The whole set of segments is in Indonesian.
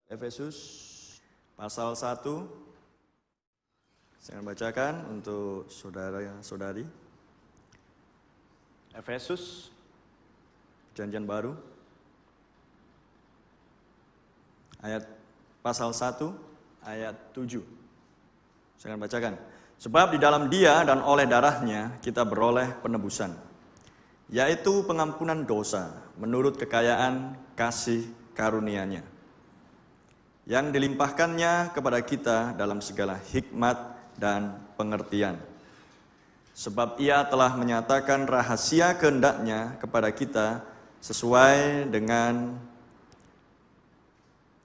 Efesus pasal 1. Saya akan bacakan untuk saudara-saudari. Efesus Perjanjian Baru pasal 1 ayat 7. Saya akan bacakan. Sebab di dalam Dia dan oleh darahnya kita beroleh penebusan, yaitu pengampunan dosa menurut kekayaan kasih karunia-Nya, yang dilimpahkannya kepada kita dalam segala hikmat dan pengertian. Sebab Ia telah menyatakan rahasia kehendak-Nya kepada kita sesuai dengan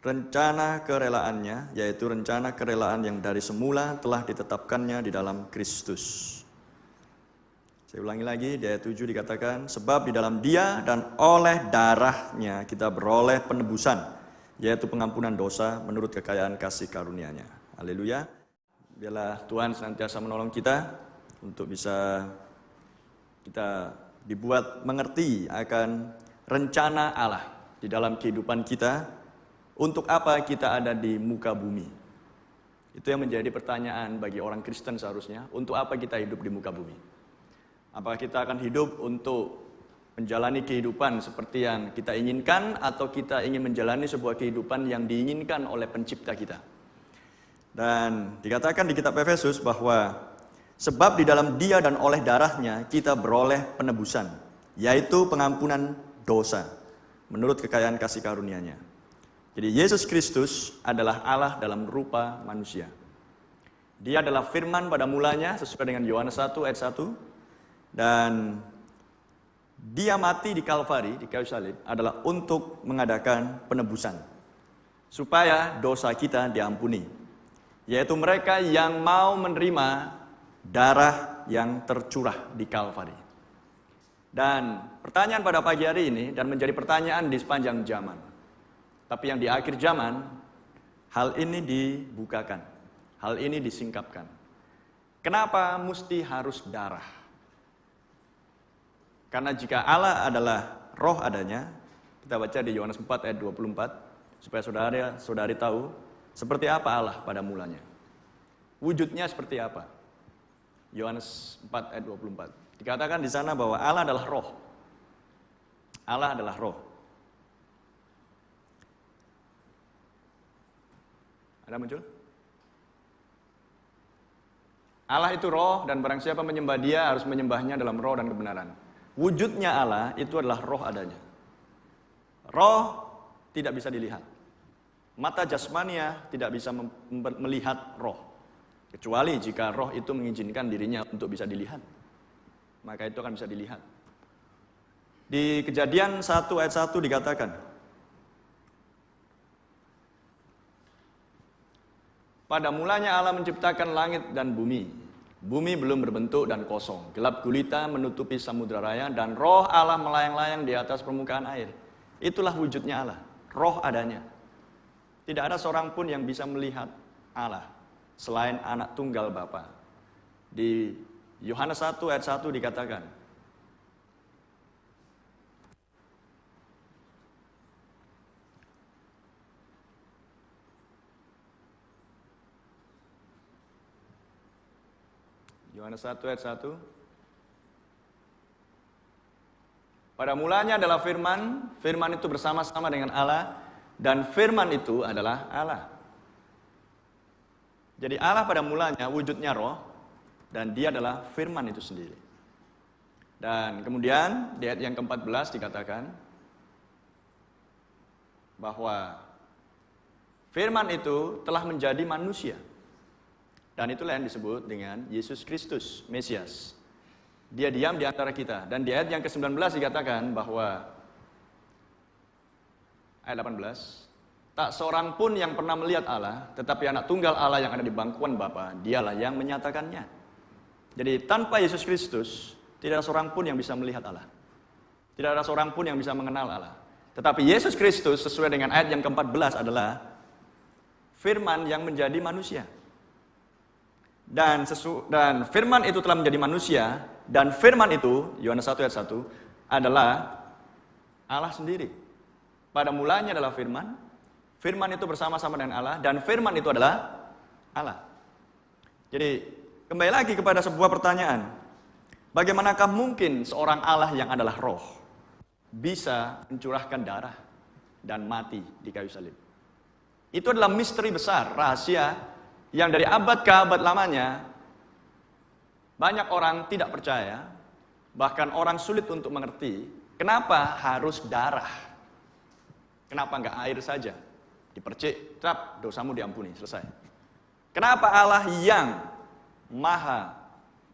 rencana kerelaannya, yaitu rencana kerelaan yang dari semula telah ditetapkannya di dalam Kristus. Saya ulangi lagi, di ayat 7 dikatakan, sebab di dalam Dia dan oleh darahnya kita beroleh penebusan, yaitu pengampunan dosa menurut kekayaan kasih karunia-Nya. Haleluya. Biarlah Tuhan senantiasa menolong kita untuk bisa kita dibuat mengerti akan rencana Allah di dalam kehidupan kita. Untuk apa kita ada di muka bumi? Itu yang menjadi pertanyaan bagi orang Kristen seharusnya. Untuk apa kita hidup di muka bumi? Apakah kita akan hidup untuk menjalani kehidupan seperti yang kita inginkan, atau kita ingin menjalani sebuah kehidupan yang diinginkan oleh pencipta kita? Dan dikatakan di kitab Efesus bahwa sebab di dalam Dia dan oleh darahnya kita beroleh penebusan, yaitu pengampunan dosa menurut kekayaan kasih karunia-Nya. Jadi Yesus Kristus adalah Allah dalam rupa manusia. Dia adalah firman pada mulanya sesuai dengan Yohanes 1 ayat 1. Dan Dia mati di Kalvari, di kayu salib, adalah untuk mengadakan penebusan, supaya dosa kita diampuni, yaitu mereka yang mau menerima darah yang tercurah di Kalvari. Dan pertanyaan pada pagi hari ini, dan menjadi pertanyaan di sepanjang zaman, tapi yang di akhir zaman, hal ini dibukakan, hal ini disingkapkan. Kenapa mesti harus darah? Karena jika Allah adalah roh adanya, kita baca di Yohanes 4 ayat 24, supaya saudara-saudari tahu seperti apa Allah pada mulanya. Wujudnya seperti apa? Yohanes 4 ayat 24. Dikatakan di sana bahwa Allah adalah roh. Allah adalah roh. Ada muncul? Allah itu roh, dan barang siapa menyembah Dia harus menyembahnya dalam roh dan kebenaran. Wujudnya Allah itu adalah roh adanya. Roh tidak bisa dilihat. Mata jasmania tidak bisa melihat roh, kecuali jika roh itu mengizinkan dirinya untuk bisa dilihat. Maka itu akan bisa dilihat. Di Kejadian 1 ayat 1 dikatakan, pada mulanya Allah menciptakan langit dan bumi. Bumi belum berbentuk dan kosong. Gelap gulita menutupi samudra raya, dan roh Allah melayang-layang di atas permukaan air. Itulah wujudnya Allah, roh adanya. Tidak ada seorang pun yang bisa melihat Allah selain anak tunggal Bapa. Di Yohanes 1 ayat 1 dikatakan, Yohanes 1 ayat 1. Pada mulanya adalah firman, firman itu bersama-sama dengan Allah, dan firman itu adalah Allah. Jadi Allah pada mulanya wujudnya roh, dan Dia adalah firman itu sendiri. Dan kemudian di ayat yang ke-14 dikatakan bahwa firman itu telah menjadi manusia. Dan itulah yang disebut dengan Yesus Kristus, Mesias. Dia diam di antara kita. Dan di ayat yang ke-19 dikatakan bahwa, ayat 18, tak seorang pun yang pernah melihat Allah, tetapi anak tunggal Allah yang ada di bangkuan Bapa, Dialah yang menyatakannya. Jadi tanpa Yesus Kristus, tidak ada seorang pun yang bisa melihat Allah. Tidak ada seorang pun yang bisa mengenal Allah. Tetapi Yesus Kristus sesuai dengan ayat yang ke-14 adalah firman yang menjadi manusia. Dan firman itu telah menjadi manusia, dan firman itu, Yohanes 1 ayat 1, adalah Allah sendiri. Pada mulanya adalah firman, Firman itu bersama-sama dengan Allah, dan firman itu adalah Allah. Jadi, kembali lagi kepada sebuah pertanyaan. Bagaimanakah mungkin seorang Allah yang adalah roh bisa mencurahkan darah dan mati di kayu salib? Itu adalah misteri besar, rahasia yang dari abad ke abad lamanya banyak orang tidak percaya, bahkan orang sulit untuk mengerti kenapa harus darah. Kenapa enggak air saja? Dipercik, trap, dosamu diampuni, selesai. Kenapa Allah yang maha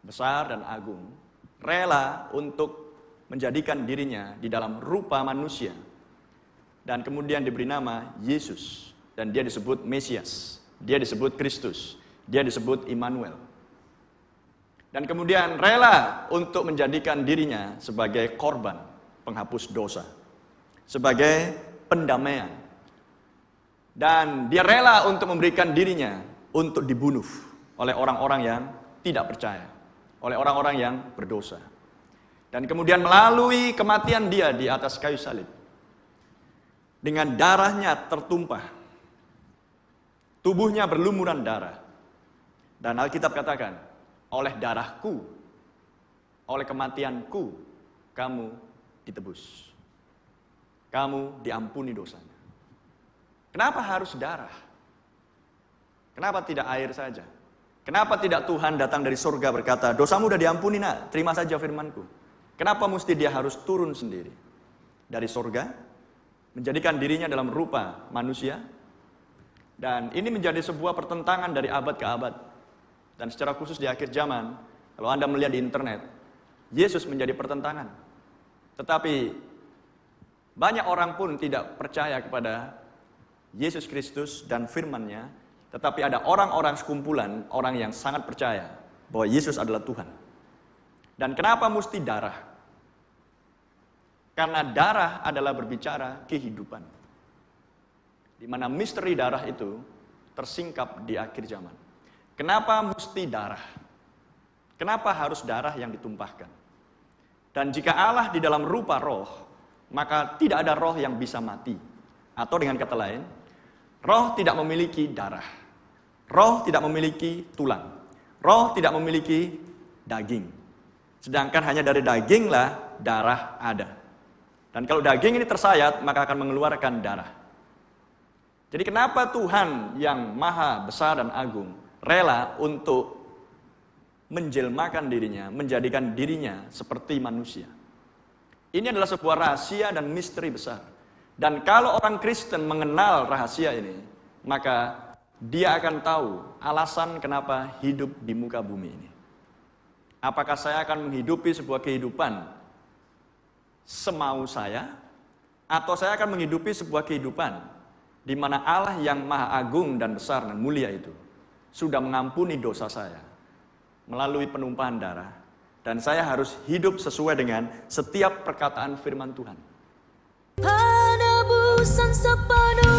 besar dan agung rela untuk menjadikan dirinya di dalam rupa manusia dan kemudian diberi nama Yesus, dan dia disebut Mesias, dia disebut Kristus, dia disebut Immanuel. Dan kemudian rela untuk menjadikan dirinya sebagai korban penghapus dosa, sebagai pendamaian. Dan dia rela untuk memberikan dirinya untuk dibunuh oleh orang-orang yang tidak percaya, oleh orang-orang yang berdosa. Dan kemudian melalui kematian dia di atas kayu salib, dengan darahnya tertumpah, tubuhnya berlumuran darah. Dan Alkitab katakan, oleh darahku, oleh kematianku, kamu ditebus. Kamu diampuni dosanya. Kenapa harus darah? Kenapa tidak air saja? Kenapa tidak Tuhan datang dari surga berkata, dosamu udah diampuni nak, terima saja firmanku. Kenapa mesti dia harus turun sendiri dari surga, menjadikan dirinya dalam rupa manusia? Dan ini menjadi sebuah pertentangan dari abad ke abad. Dan secara khusus di akhir zaman, kalau Anda melihat di internet, Yesus menjadi pertentangan. Tetapi banyak orang pun tidak percaya kepada Yesus Kristus dan firman-Nya, tetapi ada orang-orang sekumpulan, orang yang sangat percaya bahwa Yesus adalah Tuhan. Dan kenapa mesti darah? Karena darah adalah berbicara kehidupan, di mana misteri darah itu tersingkap di akhir zaman. Kenapa mesti darah? Kenapa harus darah yang ditumpahkan? Dan jika Allah di dalam rupa roh, maka tidak ada roh yang bisa mati. Atau dengan kata lain, roh tidak memiliki darah. Roh tidak memiliki tulang. Roh tidak memiliki daging. Sedangkan hanya dari daginglah darah ada. Dan kalau daging ini tersayat, maka akan mengeluarkan darah. Jadi kenapa Tuhan yang maha besar dan agung rela untuk menjelmakan dirinya, menjadikan dirinya seperti manusia? Ini adalah sebuah rahasia dan misteri besar. Dan kalau orang Kristen mengenal rahasia ini, maka dia akan tahu alasan kenapa hidup di muka bumi ini. Apakah saya akan menghidupi sebuah kehidupan semau saya, atau saya akan menghidupi sebuah kehidupan di mana Allah yang maha agung dan besar dan mulia itu sudah mengampuni dosa saya melalui penumpahan darah, dan saya harus hidup sesuai dengan setiap perkataan firman Tuhan. Penebusan sepenuh